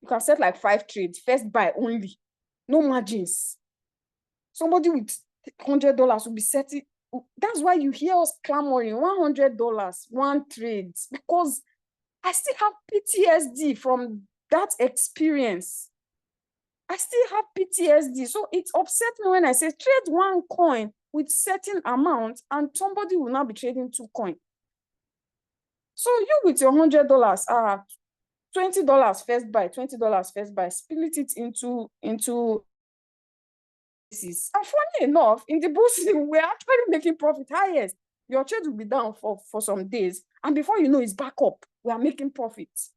You can set like 5 trades, first buy only, no margins. Somebody with $100 will be setting. That's why you hear us clamoring $100, one trade, because I still have PTSD from that experience. I still have PTSD. So it upset me when I say trade one coin with certain amount and somebody will now be trading 2 coins. So you with your $100, $20 first buy, $20 first buy, split it into pieces. And funny enough, in the boost, we're actually making profit highest. Your trade will be down for some days. And before you know, it's back up. We are making profits.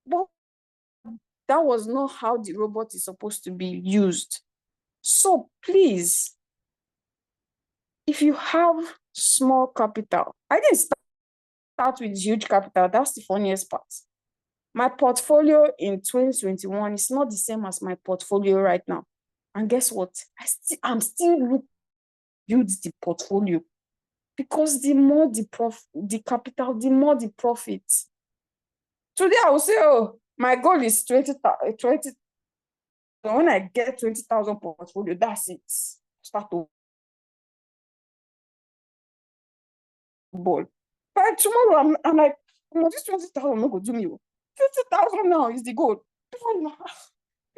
But that was not how the robot is supposed to be used. So please, if you have small capital, I didn't start with huge capital. That's the funniest part. My portfolio in 2021 is not the same as my portfolio right now. And guess what? I'm still looking to build the portfolio, because the more the capital, the more the profit. Today I will say, oh, my goal is 20. When I get 20,000 portfolio, that's it. Start to ball. By tomorrow, I'm like, this 20,000 no go do me. 50,000 now is the goal.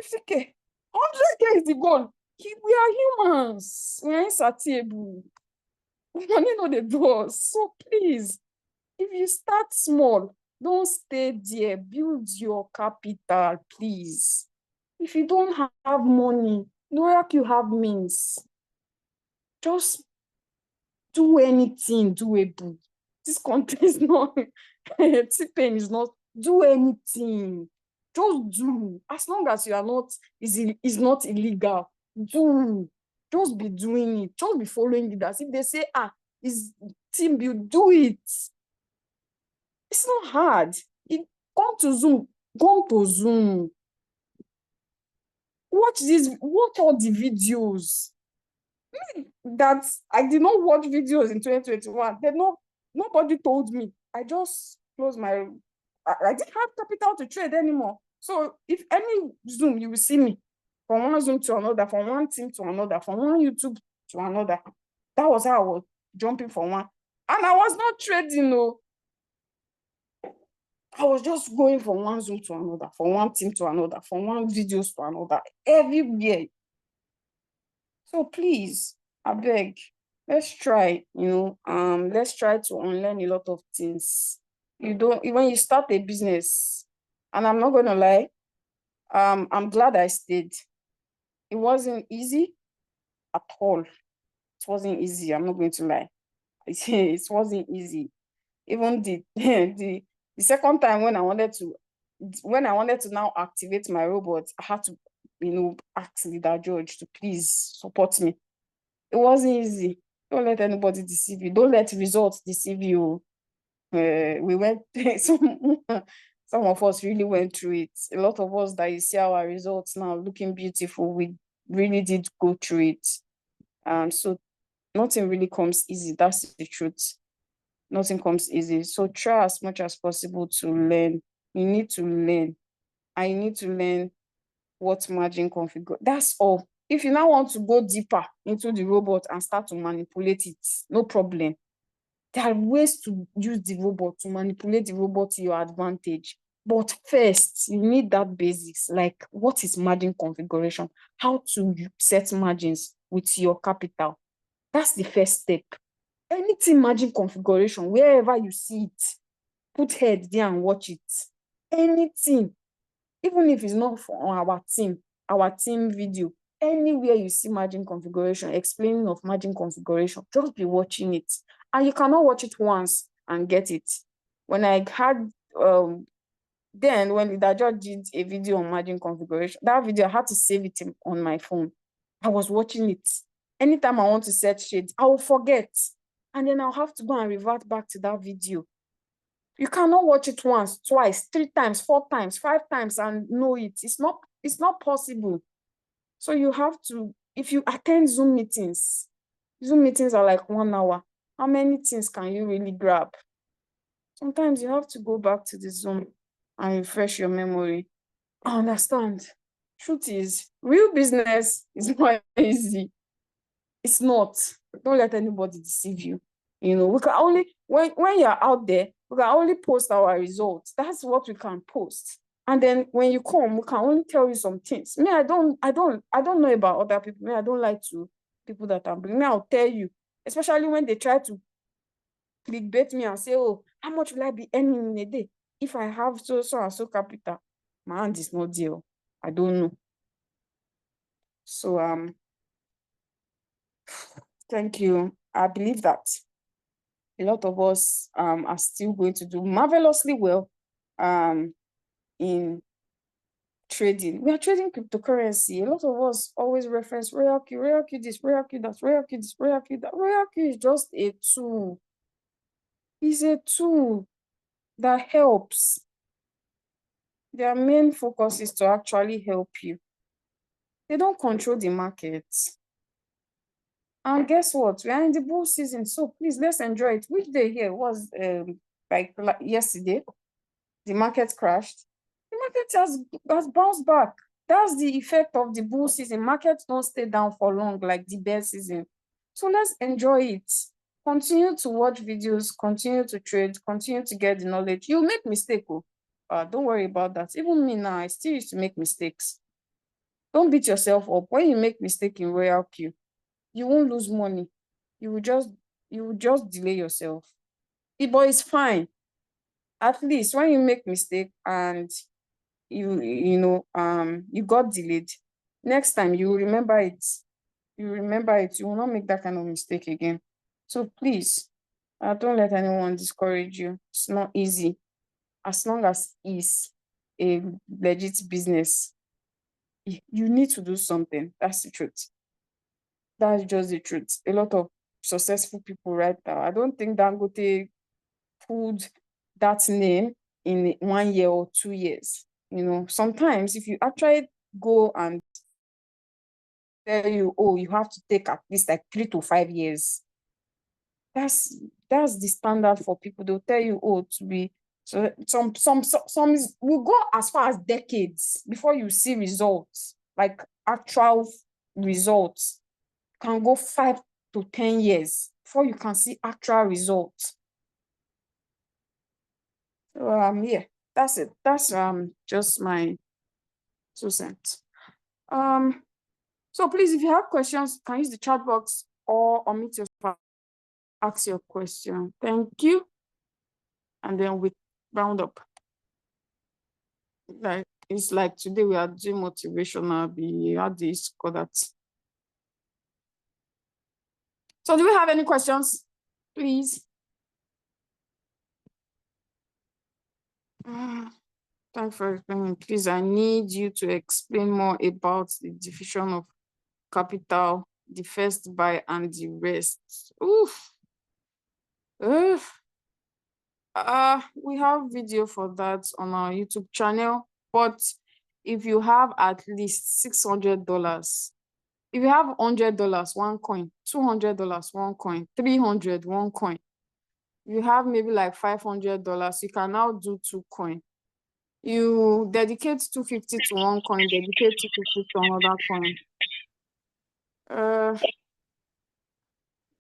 50K, 100K is the goal. We are humans. We are insatiable. Money no dey do us. So please, if you start small, don't stay there. Build your capital, please. If you don't have money, no like you have means. Just do anything doable. This country is not, T-Pain is not, do anything. Just do. As long as you are not, is not illegal. Do. Just be doing it. Just be following leaders. If they say, is team build, do it. It's not hard. Come to Zoom. Go to Zoom. Watch all the videos. That I did not watch videos in 2021. Nobody told me. I just closed my. I didn't have capital to trade anymore. So if any Zoom, you will see me from one Zoom to another, from one team to another, from one YouTube to another. That was how I was jumping from one. And I was not trading, no. I was just going from one Zoom to another, from one team to another, from one videos to another, everywhere. So please, I beg, let's try, let's try to unlearn a lot of things. When you start a business, and I'm not gonna lie, I'm glad I stayed. It wasn't easy at all. It wasn't easy, I'm not going to lie. It wasn't easy. Even the second time when I wanted to now activate my robot, I had to, ask Leader George to please support me. It wasn't easy. Don't let anybody deceive you. Don't let results deceive you. We went some of us really went through it. A lot of us that you see our results now looking beautiful, we really did go through it. So nothing really comes easy. That's the truth. Nothing comes easy. So try as much as possible to learn. You need to learn. I need to learn what margin configure. That's all. If you now want to go deeper into the robot and start to manipulate it, no problem. There are ways to use the robot, to manipulate the robot to your advantage. But first, you need that basics, like what is margin configuration, how to set margins with your capital. That's the first step. Anything margin configuration, wherever you see it, put head there and watch it. Anything, even if it's not for our team video, anywhere you see margin configuration, explaining of margin configuration, just be watching it. And you cannot watch it once and get it. When I had Then when Leader George did a video on margin configuration, that video I had to save it on my phone. I was watching it. Anytime I want to set shades, I will forget. And then I'll have to go and revert back to that video. You cannot watch it once, twice, 3 times, 4 times, 5 times and know it. It's not possible. So you have to, if you attend Zoom meetings are like 1 hour. How many things can you really grab? Sometimes you have to go back to the Zoom and refresh your memory. I understand. Truth is, real business is not easy. It's not. Don't let anybody deceive you. You know, we can only, when you're out there, we can only post our results. That's what we can post. And then when you come, we can only tell you some things. Me, I don't know about other people. Me, I don't like to people that I'm bringing. Me, I'll tell you, especially when they try to clickbait me and say, oh, how much will I be earning in a day if I have so and so capital? My hand is not there. I don't know. So thank you. I believe that a lot of us are still going to do marvelously well in trading. We are trading cryptocurrency. A lot of us always reference Royal Q this, Royal Q that, Royal Q this, Royal Q that. Royal Q is just a tool. It's a tool that helps. Their main focus is to actually help you. They don't control the market. And guess what? We are in the bull season, so please let's enjoy it. Which day here was like yesterday? The market crashed. The market has bounced back. That's the effect of the bull season. Markets don't stay down for long like the bear season. So let's enjoy it. Continue to watch videos, continue to trade, continue to get the knowledge. You'll make mistakes. Don't worry about that. Even me now, I still used to make mistakes. Don't beat yourself up. When you make mistake in Royal Q, you won't lose money. You will just delay yourself. But it's fine. At least when you make mistake and you got delayed, next time you will remember it. You remember it. You will not make that kind of mistake again. So please, don't let anyone discourage you. It's not easy. As long as it's a legit business, you need to do something. That's the truth. That's just the truth. A lot of successful people right now. I don't think Dangote pulled that name in 1 year or 2 years. You know, sometimes if you actually go and tell you, oh, you have to take at least like 3 to 5 years. That's the standard for people. They'll tell you, oh, to be so some will go as far as decades before you see results, like actual results. Can go 5 to 10 years before you can see actual results. So yeah, that's it. That's just my 2 cents. So please, if you have questions, you can use the chat box or unmute yourself, ask your question. Thank you. And then we round up. Like it's like today we are doing motivational. We had this call that. So do we have any questions, please? Thanks for explaining. Please, I need you to explain more about the division of capital, the first buy and the rest. Oof. We have video for that on our YouTube channel, but if you have at least $600, if you have $100, 1 coin, $200, 1 coin, 300, 1 coin, you have maybe like $500, you can now do 2 coin. You dedicate 250 to 1 coin, dedicate 250 to another coin.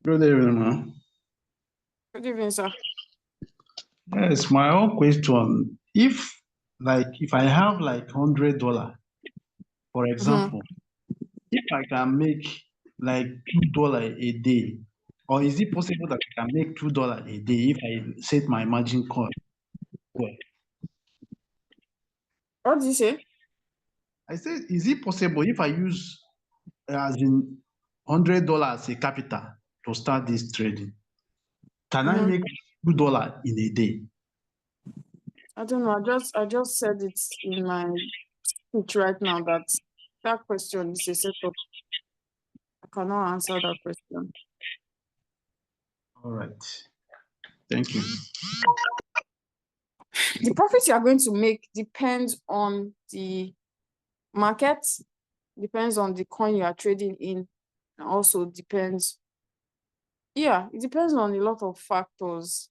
Good evening, ma'am. Good evening, sir. Yes, my own question. If I have like $100, for example, if I can make like $2 a day, or is it possible that I can make $2 a day if I set my margin call? Well, What did you say? I said, is it possible if I use as in $100 as a capital to start this trading? Can I make $2 in a day? I don't know. I just said it in my speech right now that that question is a setup. I cannot answer that question. All right. Thank you. The profit you are going to make depends on the market, depends on the coin you are trading in, and also depends, yeah, it depends on a lot of factors.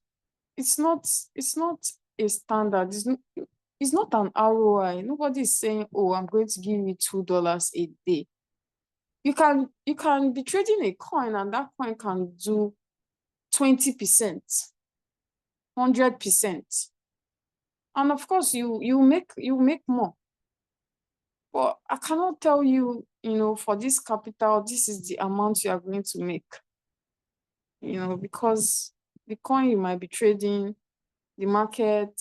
It's not a standard. It's not an ROI. Nobody is saying, oh, I'm going to give you $2 a day. You can be trading a coin and that coin can do 20%, 100%. And of course you make more. But I cannot tell you, for this capital, this is the amount you are going to make. Because the coin you might be trading, the market.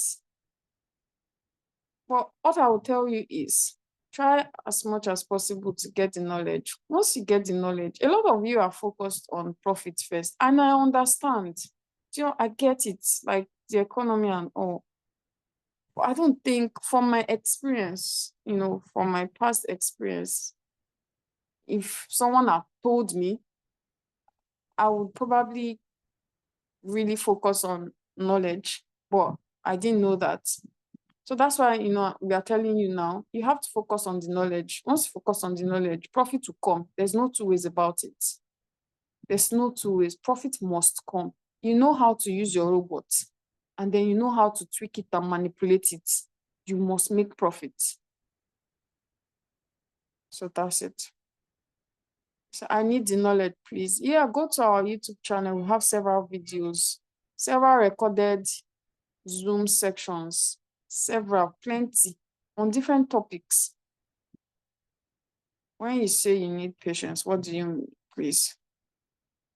But what I will tell you is try as much as possible to get the knowledge. Once you get the knowledge, a lot of you are focused on profit first. And I understand. I get it, like the economy and all. But I don't think, from my experience, from my past experience, if someone had told me, I would probably really focus on knowledge. But I didn't know that. So that's why, we are telling you now, you have to focus on the knowledge. Once you focus on the knowledge, profit will come. There's no two ways about it. There's no two ways. Profit must come. You know how to use your robot, and then you know how to tweak it and manipulate it. You must make profit. So that's it. So I need the knowledge, please. Yeah, go to our YouTube channel. We have several videos, several recorded Zoom sections, plenty on different topics. When you say you need patience, what do you mean, please?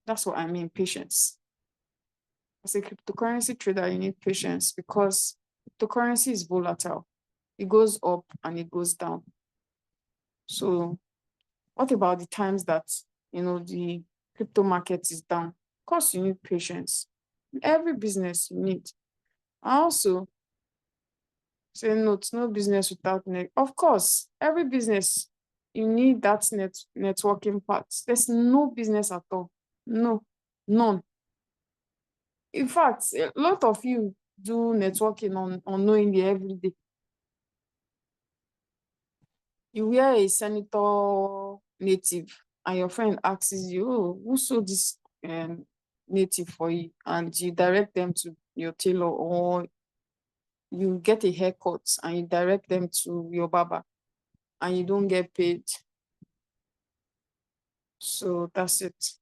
That's what I mean, patience. As a cryptocurrency trader, you need patience because cryptocurrency is volatile. It goes up and it goes down. So what about the times that, the crypto market is down? Of course, you need patience. In every business you need. I also say no, it's no business without net. Of course, every business, you need that networking part. There's no business at all. No, none. In fact, a lot of you do networking unknowingly every day. You wear a senator native and your friend asks you, oh, who sold this native for you? And you direct them to your tailor, or you get a haircut and you direct them to your barber and you don't get paid. So that's it.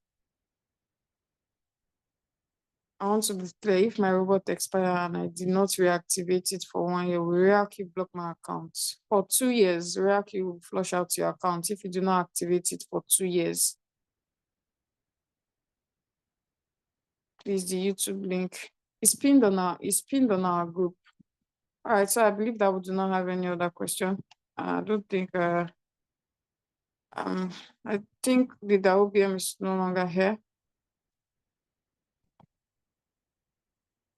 I want to be clear. If my robot expires and I did not reactivate it for 1 year, will React block my account? For 2 years, React will flush out your account if you do not activate it for 2 years. Please, the YouTube link is pinned on our group. All right, so I believe that we do not have any other question. I don't think I think the OBM is no longer here.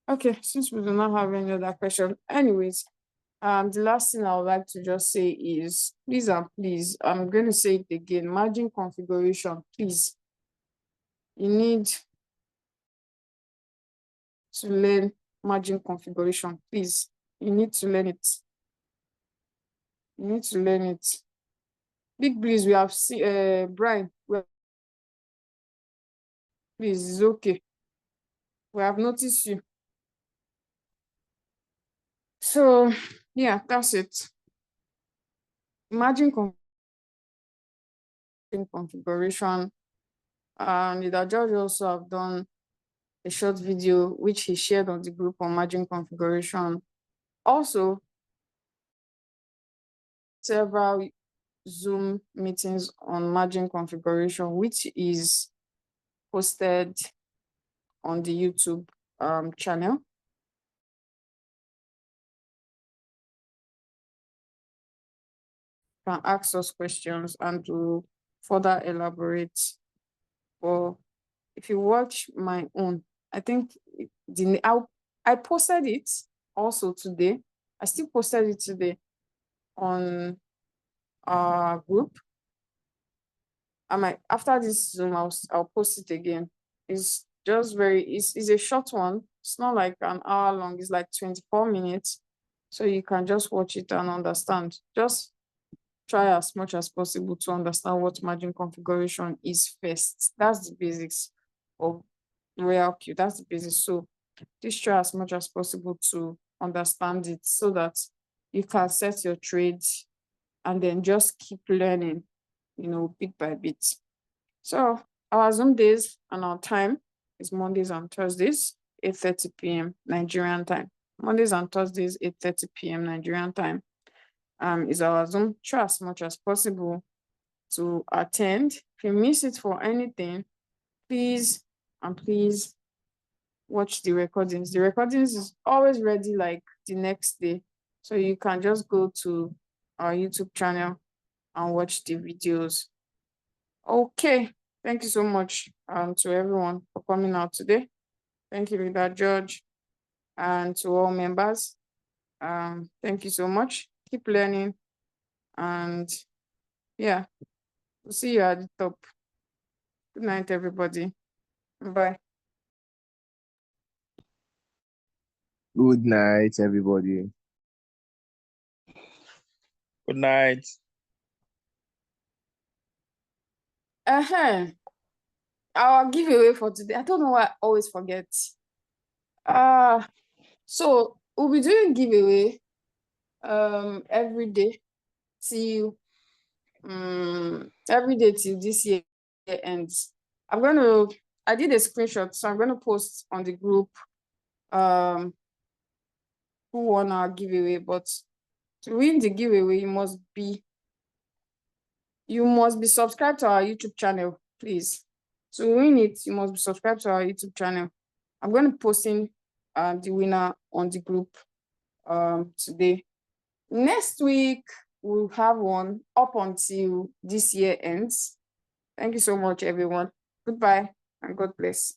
Okay, since we do not have any other question, anyways, the last thing I would like to just say is, please and please, I'm going to say it again, margin configuration, please. You need to learn margin configuration, please. You need to learn it. You need to learn it. Big Breeze, we have seen, Brian, please, it's okay. We have noticed you. So, yeah, that's it. Margin configuration. Leader George also have done a short video which he shared on the group on margin configuration. Also, several Zoom meetings on margin configuration, which is posted on the YouTube channel. You can ask us questions and to further elaborate. Or if you watch my own, I think I posted it also today. I still posted it today on our group. I might, after this Zoom, I'll post it again. It's just it's a short one. It's not like an hour long, it's like 24 minutes. So you can just watch it and understand. Just try as much as possible to understand what margin configuration is first. That's the basics of Royal Q. That's the basics. So just try as much as possible to understand it so that you can set your trades and then just keep learning, bit by bit. So our Zoom days and our time is Mondays and Thursdays, 8:30 p.m. Nigerian time. Mondays and Thursdays, 8:30 p.m. Nigerian time. Is our Zoom. Try as much as possible to attend. If you miss it for anything, please watch the recordings. The recordings is always ready like the next day. So you can just go to our YouTube channel and watch the videos. Okay. Thank you so much to everyone for coming out today. Thank you, Leader George, and to all members. Thank you so much. Keep learning. And yeah, we'll see you at the top. Good night, everybody. Bye. Good night, everybody. Good night. Our giveaway for today. I don't know why I always forget. So we'll be doing giveaway every day till this year ends. I did a screenshot, so I'm gonna post on the group who won our giveaway. But to win the giveaway, you must be subscribed to our YouTube channel, please. To win it, you must be subscribed to our YouTube channel. I'm going to be posting the winner on the group today. Next week, we'll have one up until this year ends. Thank you so much, everyone. Goodbye and God bless.